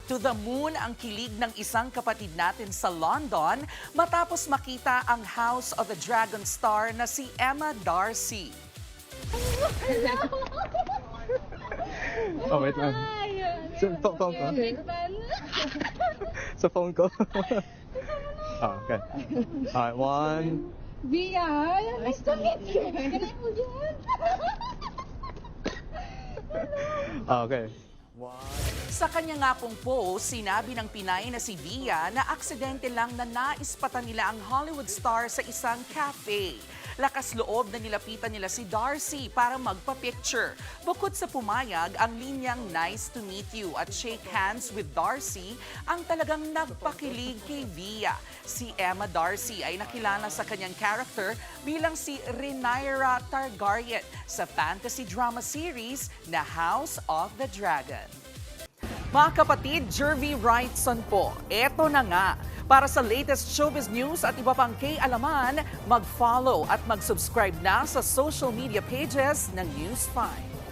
To the moon ang kilig ng isang kapatid natin sa London matapos makita ang House of the Dragon star na si Emma Darcy. Oh, wait lang. Phone ko. Sa phone ko. Okay. Alright, one. Via, nice to meet you. Can I hold your hand? Okay. Sa kanya nga pong post, sinabi ng Pinay na si Via na aksidente lang na naispatan nila ang Hollywood star sa isang cafe. Lakas loob na nilapitan nila si Darcy para magpa-picture. Bukod sa pumayag, ang linyang nice to meet you at shake hands with Darcy ang talagang nagpakilig kay Via. Si Emma Darcy ay nakilala sa kanyang character bilang si Rhaenyra Targaryen sa fantasy drama series na House of the Dragon. Mga kapatid, Jervy Wrightson po. Eto na nga. Para sa latest showbiz news at iba pang kay-alaman, mag-follow at mag-subscribe na sa social media pages ng News 5.